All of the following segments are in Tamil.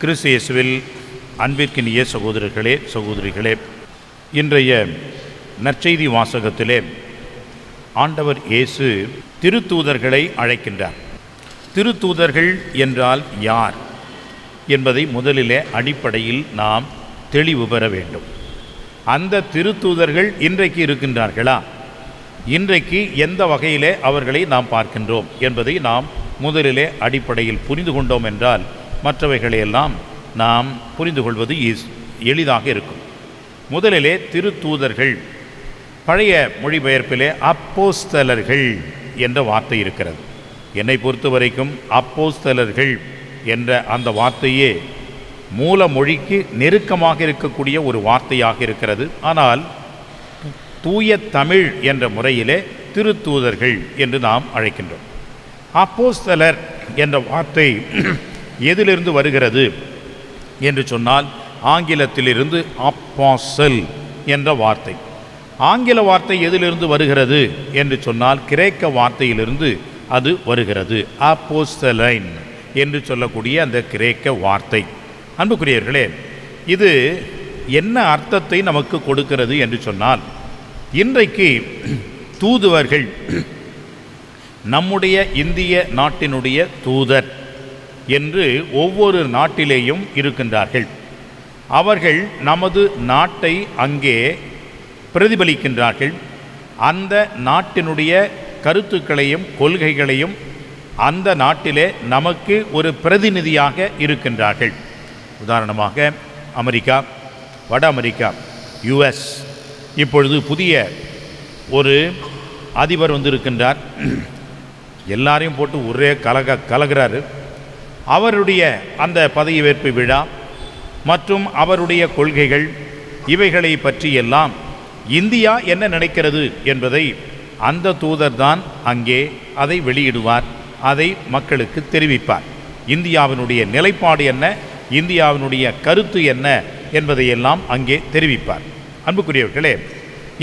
கிறிஸ்து இயேசுவில் அன்பிற்கினிய சகோதரர்களே, சகோதரிகளே, இன்றைய நற்செய்தி வாசகத்திலே ஆண்டவர் இயேசு திருத்தூதர்களை அழைக்கின்றார். திருத்தூதர்கள் என்றால் யார் என்பதை முதலிலே அடிப்படையில் நாம் தெளிவு பெற வேண்டும். அந்த திருத்தூதர்கள் இன்றைக்கு இருக்கின்றார்களா? இன்றைக்கு எந்த வகையிலே அவர்களை நாம் பார்க்கின்றோம் என்பதை நாம் முதலிலே அடிப்படையில் புரிந்து கொண்டோம் என்றால் மற்றவைகளையெல்லாம் நாம் புரிந்து கொள்வது எளிதாக இருக்கும். முதலிலே திருத்தூதர்கள், பழைய மொழிபெயர்ப்பிலே அப்போஸ்தலர்கள் என்ற வார்த்தை இருக்கிறது. என்னை பொறுத்த வரைக்கும் அப்போஸ்தலர்கள் என்ற அந்த வார்த்தையே மூல மொழிக்கு நெருக்கமாக இருக்கக்கூடிய ஒரு வார்த்தையாக இருக்கிறது. ஆனால் தூய தமிழ் என்ற முறையிலே திருத்தூதர்கள் என்று நாம் அழைக்கின்றோம். அப்போஸ்தலர் என்ற வார்த்தை எதிலிருந்து வருகிறது என்று சொன்னால் ஆங்கிலத்திலிருந்து அப்பாசல் என்ற வார்த்தை. ஆங்கில வார்த்தை எதிலிருந்து வருகிறது என்று சொன்னால் கிரேக்க வார்த்தையிலிருந்து அது வருகிறது. அப்போஸ்தலைன் என்று சொல்லக்கூடிய அந்த கிரேக்க வார்த்தை. அன்புக்குரியவர்களே, இது என்ன அர்த்தத்தை நமக்கு கொடுக்கிறது என்று சொன்னால், இன்றைக்கு தூதுவர்கள் நம்முடைய இந்திய நாட்டினுடைய தூதர் என்று ஒவ்வொரு நாட்டிலேயும் இருக்கின்றார்கள். அவர்கள் நமது நாட்டை அங்கே பிரதிபலிக்கின்றார்கள். அந்த நாட்டினுடைய கருத்துக்களையும் கொள்கைகளையும் அந்த நாட்டிலே நமக்கு ஒரு பிரதிநிதியாக இருக்கின்றார்கள். உதாரணமாக அமெரிக்கா, வட அமெரிக்கா, யுஎஸ், இப்பொழுது புதிய ஒரு அதிபர் வந்திருக்கின்றார். எல்லாரையும் போட்டு ஒரே கலகிறாரு. அவருடைய அந்த பதவியேற்பு விழா மற்றும் அவருடைய கொள்கைகள், இவைகளை பற்றியெல்லாம் இந்தியா என்ன நினைக்கிறது என்பதை அந்த தூதர்தான் அங்கே அதை வெளியிடுவார், அதை மக்களுக்கு தெரிவிப்பார். இந்தியாவினுடைய நிலைப்பாடு என்ன, இந்தியாவினுடைய கருத்து என்ன என்பதையெல்லாம் அங்கே தெரிவிப்பார். அன்புக்குரியவர்களே,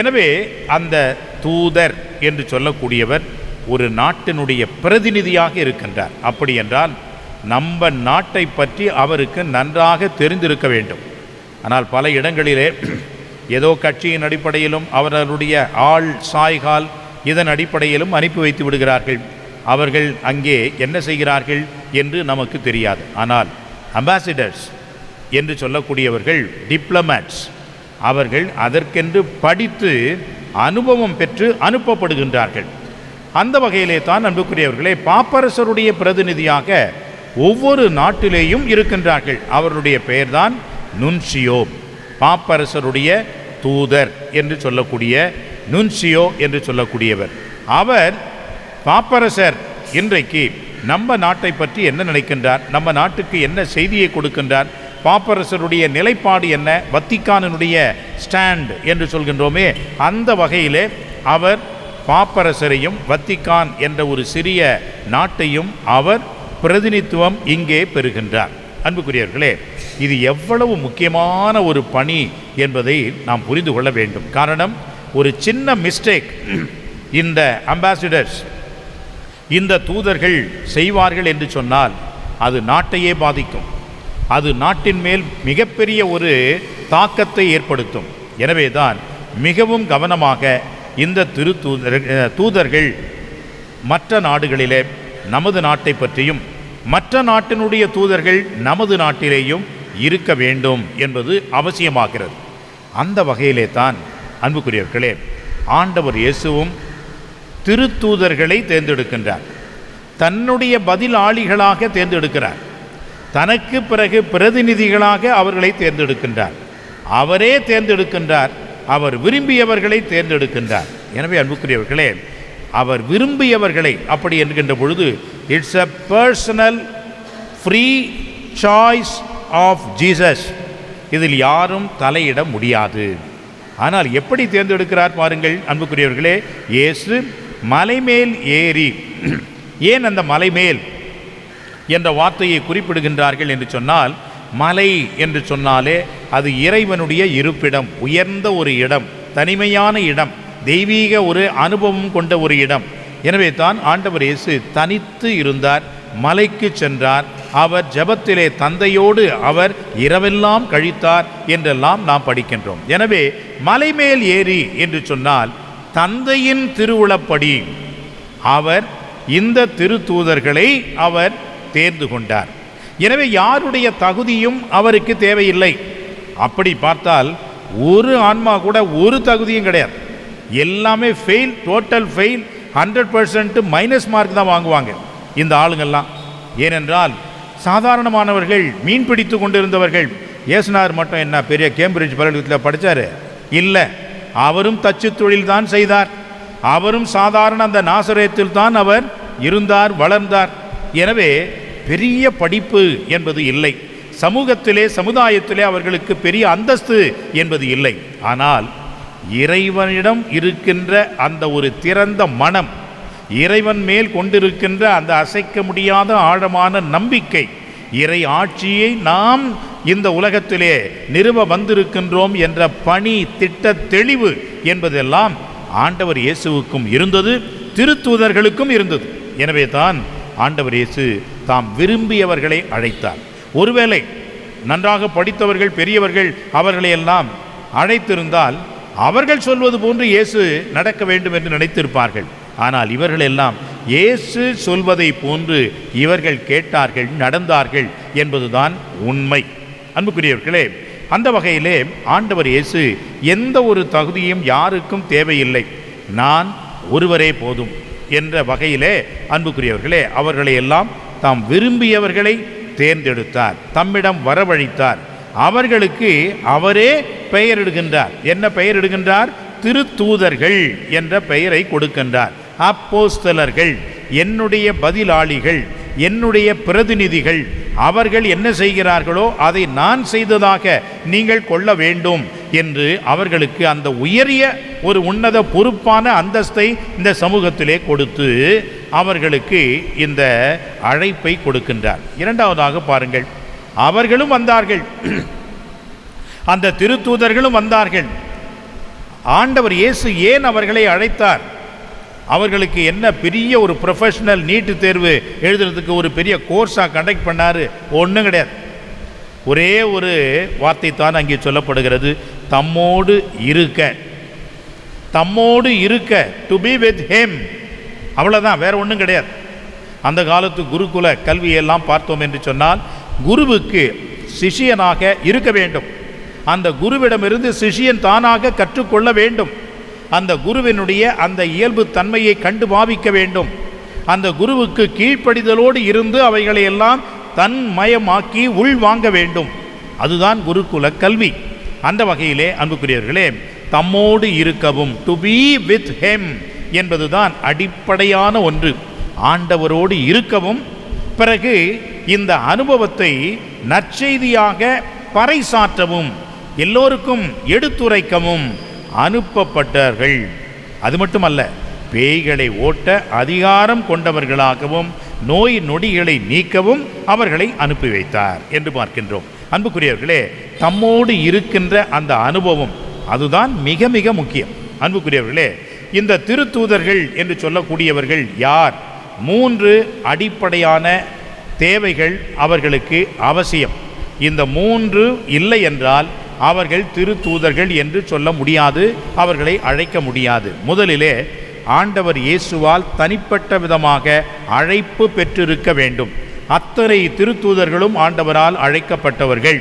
எனவே அந்த தூதர் என்று சொல்லக்கூடியவர் ஒரு நாட்டினுடைய பிரதிநிதியாக இருக்கின்றார். அப்படி என்றால் நம்ம நாட்டை பற்றி அவருக்கு நன்றாக தெரிந்திருக்க வேண்டும். ஆனால் பல இடங்களிலே ஏதோ கட்சியின் அடிப்படையிலும் அவர்களுடைய ஆள் சாய்கால் இதன் அடிப்படையிலும் அனுப்பி வைத்து விடுகிறார்கள். அவர்கள் அங்கே என்ன செய்கிறார்கள் என்று நமக்கு தெரியாது. ஆனால் அம்பாசிடர்ஸ் என்று சொல்லக்கூடியவர்கள், டிப்ளமேட்ஸ், அவர்கள் அதற்கென்று படித்து அனுபவம் பெற்று அனுப்பப்படுகின்றார்கள். அந்த வகையிலே தான் அன்புக்குரியவர்களே, பாப்பரசருடைய பிரதிநிதியாக ஒவ்வொரு நாட்டிலேயும் இருக்கின்றார்கள். அவருடைய பெயர்தான் நுன்சியோ. பாப்பரசருடைய தூதர் என்று சொல்லக்கூடிய நுன்சியோ என்று சொல்லக்கூடியவர். அவர் பாப்பரசர் இன்றைக்கு நம்ம நாட்டை பற்றி என்ன நினைக்கின்றார், நம்ம நாட்டுக்கு என்ன செய்தியை கொடுக்கின்றார், பாப்பரசருடைய நிலைப்பாடு என்ன, வத்திக்கானினுடைய ஸ்டாண்ட் என்று சொல்கின்றோமே, அந்த வகையிலே அவர் பாப்பரசரையும் வத்திக்கான் என்ற ஒரு சிறிய நாட்டையும் அவர் பிரதிநிதித்துவம் இங்கே பெறுகின்றார். அன்புக்குரியவர்களே, இது எவ்வளவு முக்கியமான ஒரு பணி என்பதை நாம் புரிந்து கொள்ள வேண்டும். காரணம், ஒரு சின்ன மிஸ்டேக் இந்த அம்பாசிடர்ஸ், இந்த தூதர்கள் செய்வார்கள் என்று சொன்னால் அது நாட்டையே பாதிக்கும். அது நாட்டின் மேல் மிகப்பெரிய ஒரு தாக்கத்தை ஏற்படுத்தும். எனவே தான் மிகவும் கவனமாக இந்த தூதர்கள் மற்ற நாடுகளிலே நமது நாட்டை பற்றியும் மற்ற நாட்டினுடைய தூதர்கள் நமது நாட்டிலேயும் இருக்க வேண்டும் என்பது அவசியமாகிறது. அந்த வகையிலே தான் அன்புக்குரியவர்களே, ஆண்டவர் இயேசுவும் திருத்தூதர்களை தேர்ந்தெடுக்கின்றார். தன்னுடைய பதிலாளிகளாக தேர்ந்தெடுக்கிறார். தனக்கு பிறகு பிரதிநிதிகளாக அவர்களை தேர்ந்தெடுக்கின்றார். அவரே தேர்ந்தெடுக்கின்றார். அவர் விரும்பியவர்களை தேர்ந்தெடுக்கின்றார். எனவே அன்புக்குரியவர்களே, அவர் விரும்பியவர்களை அப்படி என்கின்ற பொழுது it's a personal free choice of Jesus. இதில் யாரும் தலையிட முடியாது. ஆனால் எப்படி தேர்ந்தெடுக்கிறார் பாருங்கள் அன்புக்குரியவர்களே. இயேசு மலைமேல் ஏறி, ஏன் அந்த மலைமேல் என்ற வார்த்தையை குறிப்பிடுகின்றார்கள் என்று சொன்னால், மலை என்று சொன்னாலே அது இறைவனுடைய இருப்பிடம், உயர்ந்த ஒரு இடம், தனிமையான இடம், தெய்வீக ஒரு அனுபவம் கொண்ட ஒரு இடம். எனவே தான் ஆண்டவர் இயேசு தனித்து இருந்தார், மலைக்கு சென்றார். அவர் ஜெபத்திலே தந்தையோடு அவர் இரவெல்லாம் கழித்தார் என்றெல்லாம் நாம் படிக்கின்றோம். எனவே மலைமேல் ஏறி என்று சொன்னால் தந்தையின் திருவுளப்படி அவர் இந்த திருத்தூதர்களை அவர் தேர்ந்து கொண்டார். எனவே யாருடைய தகுதியும் அவருக்கு தேவையில்லை. அப்படி பார்த்தால் ஒரு ஆன்மா கூட ஒரு தகுதியும் கிடையாது. எல்லாமே fail, total fail, 100% minus mark தான் வாங்குவாங்க இந்த ஆளுங்கள்லாம். ஏனென்றால் சாதாரணமானவர்கள், மீன் பிடித்து கொண்டிருந்தவர்கள். இயேசுநாதர் மட்டும் என்ன பெரிய கேம்பிரிட்ஜ் பல்கலைக்கழகத்தில் படித்தார்? இல்லை, அவரும் தச்சு தொழில் தான் செய்தார். அவரும் சாதாரண அந்த நாசரேத்தில் தான் அவர் இருந்தார், வளர்ந்தார். எனவே பெரிய படிப்பு என்பது இல்லை. சமூகத்திலே, சமுதாயத்திலே அவர்களுக்கு பெரிய அந்தஸ்து என்பது இல்லை. ஆனால் இறைவனிடம் இருக்கின்ற அந்த ஒரு திறந்த மனம், இறைவன் மேல் கொண்டிருக்கின்ற அந்த அசைக்க முடியாத ஆழமான நம்பிக்கை, இறை ஆட்சியை நாம் இந்த உலகத்திலே நிறுவ வந்திருக்கின்றோம் என்ற பணி திட்ட தெளிவு என்பதெல்லாம் ஆண்டவர் இயேசுவுக்கும் இருந்தது, திருத்தூதர்களுக்கும் இருந்தது. எனவே தான் ஆண்டவர் இயேசு தாம் விரும்பியவர்களை அழைத்தார். ஒருவேளை நன்றாக படித்தவர்கள், பெரியவர்கள் அவர்களையெல்லாம் அழைத்திருந்தால் அவர்கள் சொல்வது போன்று இயேசு நடக்க வேண்டும் என்று நினைத்திருப்பார்கள். ஆனால் இவர்களெல்லாம் இயேசு சொல்வதை போன்று இவர்கள் கேட்டார்கள், நடந்தார்கள் என்பதுதான் உண்மை. அன்புக்குரியவர்களே, அந்த வகையிலே ஆண்டவர் இயேசு எந்த ஒரு தகுதியும் யாருக்கும் தேவையில்லை, நான் ஒருவரே போதும் என்ற வகையிலே அன்புக்குரியவர்களே அவர்களை எல்லாம் தாம் விரும்பியவர்களை தேர்ந்தெடுத்தார், தம்மிடம் வரவழைத்தார். அவர்களுக்கு அவரே பெயரிடுகின்றார். என்ன பெயரிடுகின்றார்? திருத்தூதர்கள் என்ற பெயரை கொடுக்கின்றார். அப்போஸ்தலர்கள், என்னுடைய பதிலாளிகள், என்னுடைய பிரதிநிதிகள். அவர்கள் என்ன செய்கிறார்களோ அதை நான் செய்ததாக நீங்கள் கொள்ள வேண்டும் என்று அவர்களுக்கு அந்த உயரிய ஒரு உன்னத பொறுப்பான அந்தஸ்தை இந்த சமூகத்திலே கொடுத்து அவர்களுக்கு இந்த அழைப்பை கொடுக்கின்றார். இரண்டாவதாக பாருங்கள், அவர்களும் வந்தார்கள், அந்த திருத்தூதர்களும் வந்தார்கள். ஆண்டவர் இயேசு ஏன் அவர்களை அழைத்தார்? அவர்களுக்கு என்ன பெரிய ஒரு ப்ரொஃபஷனல் நீட்டு தேர்வு எழுதுறதுக்கு ஒரு பெரிய கோர்ஸாக கண்டக்ட் பண்ணார்? ஒன்றும் கிடையாது. ஒரே ஒரு வார்த்தை தான் அங்கே சொல்லப்படுகிறது, தம்மோடு இருக்க. தம்மோடு இருக்க, டு பி வித் ஹிம், அவ்வளோதான், வேற ஒன்றும் கிடையாது. அந்த காலத்து குருகுல கல்வியெல்லாம் பார்த்தோம் என்று சொன்னால் குருவுக்கு சிஷியனாக இருக்க வேண்டும். அந்த குருவிடமிருந்து சிஷியன் தானாக கற்றுக்கொள்ள வேண்டும். அந்த குருவினுடைய அந்த இயல்பு தன்மையை கண்டு பாவிக்க வேண்டும். அந்த குருவுக்கு கீழ்ப்படிதலோடு இருந்து அவைகளை எல்லாம் தன்மயமாக்கி உள் வாங்க வேண்டும். அதுதான் குருகுல கல்வி. அந்த வகையிலே அன்புக்குரியவர்களே, தம்மோடு இருக்கவும், டு பி வித் ஹிம் என்பதுதான் அடிப்படையான ஒன்று. ஆண்டவரோடு இருக்கவும், பிறகு இந்த அனுபவத்தை நற்செய்தியாக பறைசாற்றவும், எல்லோருக்கும் எடுத்துரைக்கவும் அனுப்பப்பட்டார்கள். அது மட்டுமல்ல, பேய்களை ஓட்ட அதிகாரம் கொண்டவர்களாகவும் நோய் நொடிகளை நீக்கவும் அவர்களை அனுப்பி வைத்தார் என்று பார்க்கின்றோம். அன்புக்குரியவர்களே, தம்மோடு இருக்கின்ற அந்த அனுபவம் அதுதான் மிக மிக முக்கியம். அன்புக்குரியவர்களே, இந்த திருத்தூதர்கள் என்று சொல்லக்கூடியவர்கள் யார்? 3 அடிப்படையான தேவைகள் அவர்களுக்கு அவசியம். இந்த 3 இல்லை என்றால் அவர்கள் திருத்தூதர்கள் என்று சொல்ல முடியாது, அவர்களை அழைக்க முடியாது. முதலிலே ஆண்டவர் இயேசுவால் தனிப்பட்ட விதமாக அழைப்பு பெற்றிருக்க வேண்டும். அத்தனை திருத்தூதர்களும் ஆண்டவரால் அழைக்கப்பட்டவர்கள்.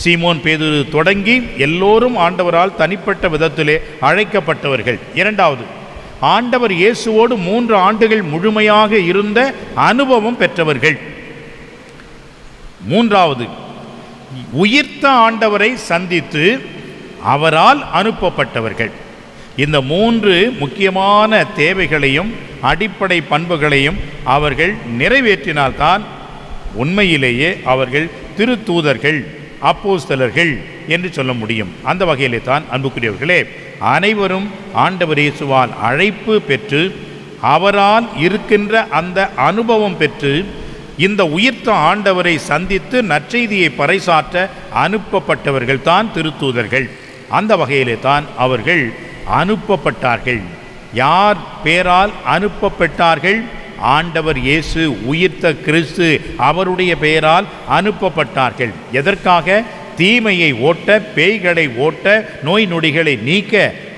சீமோன் பேதுரு தொடங்கி எல்லோரும் ஆண்டவரால் தனிப்பட்ட விதத்திலே அழைக்கப்பட்டவர்கள். இரண்டாவது, ஆண்டவர் இயேசுவோடு 3 ஆண்டுகள் முழுமையாக இருந்த அனுபவம் பெற்றவர்கள். மூன்றாவது, உயிர்த்த ஆண்டவரை சந்தித்து அவரால் அனுப்பப்பட்டவர்கள். இந்த 3 முக்கியமான தேவைகளையும் அடிப்படை பண்புகளையும் அவர்கள் நிறைவேற்றினால்தான் உண்மையிலேயே அவர்கள் திருத்தூதர்கள், அப்போஸ்தலர்கள் என்று சொல்ல முடியும். அந்த வகையிலே தான் அன்புக்குரியவர்களே, அனைவரும் ஆண்டவர் இயேசுவால் அழைப்பு பெற்று அவரால் இருக்கின்ற அந்த அனுபவம் பெற்று இந்த உயிர்த்த ஆண்டவரை சந்தித்து நற்செய்தியை பறைசாற்ற அனுப்பப்பட்டவர்கள் தான் திருத்தூதர்கள். அந்த வகையிலே தான் அவர்கள் அனுப்பப்பட்டார்கள். யார் பேரால் அனுப்பப்பட்டார்கள் ஆண்டவர் இயேசு உயிர்த்த கிறிஸ்து அவருடைய பெயரால் அனுப்பப்பட்டார்கள். எதற்காக? தீமையை ஓட்ட, பேய்களை ஓட்ட, நோய் நொடிகளை நீக்க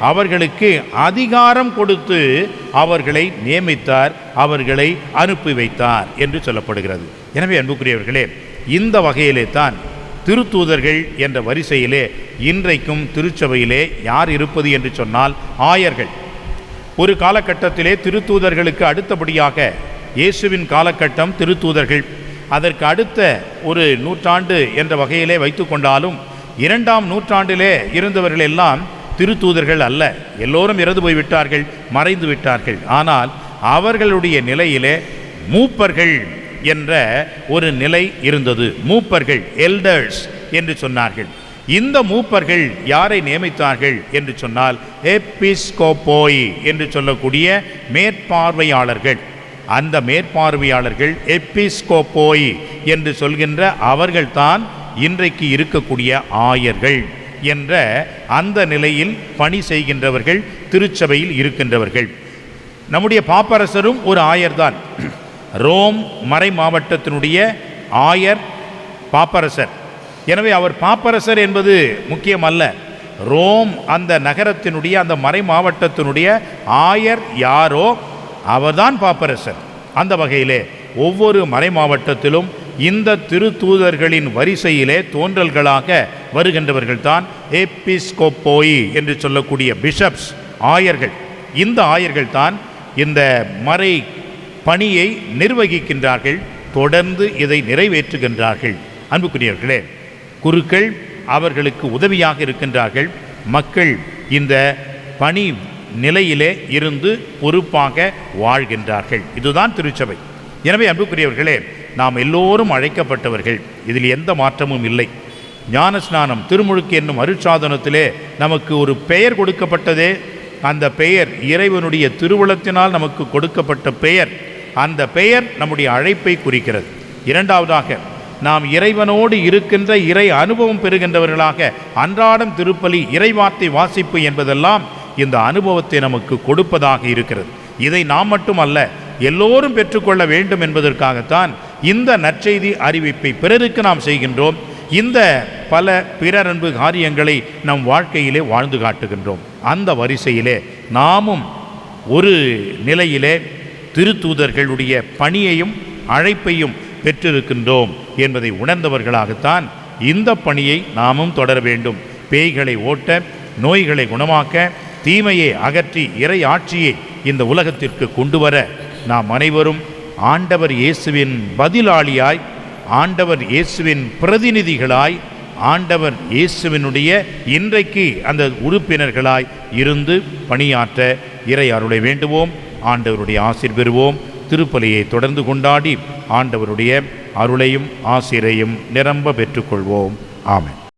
அவர்களுக்கு அதிகாரம் கொடுத்து அவர்களை நியமித்தார், அவர்களை அனுப்பி வைத்தார் என்று சொல்லப்படுகிறது. எனவே அன்புக்குரியவர்களே, இந்த வகையிலே தான் திருத்தூதர்கள் என்ற வரிசையிலே இன்றைக்கும் திருச்சபையிலே யார் இருப்பது என்று சொன்னால் ஆயர்கள். ஒரு காலகட்டத்திலே திருத்தூதர்களுக்கு அடுத்தபடியாக இயேசுவின் காலகட்டம் திருத்தூதர்கள். அதற்கு அடுத்த ஒரு நூற்றாண்டு என்ற வகையிலே வைத்து கொண்டாலும் 2ஆம் நூற்றாண்டிலே இருந்தவர்கள் எல்லாம் திருத்தூதர்கள் அல்ல. எல்லோரும் இறந்து போய்விட்டார்கள், மறைந்து விட்டார்கள். ஆனால் அவர்களுடைய நிலையிலே மூப்பர்கள் என்ற ஒரு நிலை இருந்தது. மூப்பர்கள், எல்டர்ஸ் என்று சொன்னார்கள். இந்த மூப்பர்கள் யாரை நியமித்தார்கள் என்று சொன்னால் எபிஸ்கோபோய் என்று சொல்லக்கூடிய மேற்பார்வையாளர்கள். அந்த மேற்பார்வையாளர்கள் எபிஸ்கோபோய் என்று சொல்கின்ற அவர்கள்தான் இன்றைக்கு இருக்கக்கூடிய ஆயர்கள் என்ற அந்த நிலையில் பணி செய்கின்றவர்கள், திருச்சபையில் இருக்கின்றவர்கள். நம்முடைய பாப்பரசரும் ஒரு ஆயர்தான். ரோம் மறை மாவட்டத்தினுடைய ஆயர் பாப்பரசர். எனவே அவர் பாப்பரசர் என்பது முக்கியமல்ல. ரோம் அந்த நகரத்தினுடைய, அந்த மறை மாவட்டத்தினுடைய ஆயர் யாரோ அவர்தான் பாப்பரசர். அந்த வகையிலே ஒவ்வொரு மறை மாவட்டத்திலும் இந்த திருத்தூதர்களின் வரிசையிலே தோன்றல்களாக வருகின்றவர்கள் தான் எபிஸ்கோபோய் என்று சொல்லக்கூடிய பிஷப்ஸ், ஆயர்கள். இந்த ஆயர்கள் தான் இந்த மறை பணியை நிர்வகிக்கின்றார்கள், தொடர்ந்து இதை நிறைவேற்றுகின்றார்கள். அன்புக்குரியவர்களே, குருக்கள் அவர்களுக்கு உதவியாக இருக்கின்றார்கள். மக்கள் இந்த பணி நிலையிலே இருந்து பொறுப்பாக வாழ்கின்றார்கள். இதுதான் திருச்சபை. எனவே அன்புக்குரியவர்களே, நாம் எல்லோரும் அழைக்கப்பட்டவர்கள், இதில் எந்த மாற்றமும் இல்லை. ஞானஸ்நானம், திருமுழுக்கு என்னும் அருட்சாதனத்திலே நமக்கு ஒரு பெயர் கொடுக்கப்பட்டதே. அந்த பெயர் இறைவனுடைய திருவுளத்தினால் நமக்கு கொடுக்கப்பட்ட பெயர். அந்த பெயர் நம்முடைய அழைப்பை குறிக்கிறது. இரண்டாவதாக, நாம் இறைவனோடு இருக்கின்ற இறை அனுபவம் பெறுகின்றவர்களாக அன்றாடம் திருப்பலி, இறைவார்த்தை வாசிப்பு என்பதெல்லாம் இந்த அனுபவத்தை நமக்கு கொடுப்பதாக இருக்கிறது. இதை நாம் மட்டுமல்ல, எல்லோரும் பெற்றுக்கொள்ள வேண்டும் என்பதற்காகத்தான் இந்த நற்செய்தி அறிவிப்பை பிறருக்கு நாம் செய்கின்றோம். இந்த பல பிறரன்பு காரியங்களை நம் வாழ்க்கையிலே வாழ்ந்து காட்டுகின்றோம். அந்த வரிசையிலே நாமும் ஒரு நிலையிலே திருத்தூதர்களுடைய பணியையும் அழைப்பையும் பெற்றிருக்கின்றோம் என்பதை உணர்ந்தவர்களாகத்தான் இந்த பணியை நாமும் தொடர வேண்டும். பேய்களை ஓட்ட, நோய்களை குணமாக்க, தீமையை அகற்றி இறை ஆட்சியை இந்த உலகத்திற்கு கொண்டு வர நாம் அனைவரும் ஆண்டவர் இயேசுவின் பதிலாளியாய், ஆண்டவர் இயேசுவின் பிரதிநிதிகளாய், ஆண்டவர் இயேசுவினுடைய இன்றைக்கு அந்த உறுப்பினர்களாய் இருந்து பணியாற்ற இறை அருளை வேண்டுவோம். ஆண்டவருடைய ஆசீர் பெறுவோம். திருப்பலியை தொடர்ந்து கொண்டாடி ஆண்டவருடைய அருளையும் ஆசீரையும் நிரம்ப பெற்றுக்கொள்வோம். ஆமென்.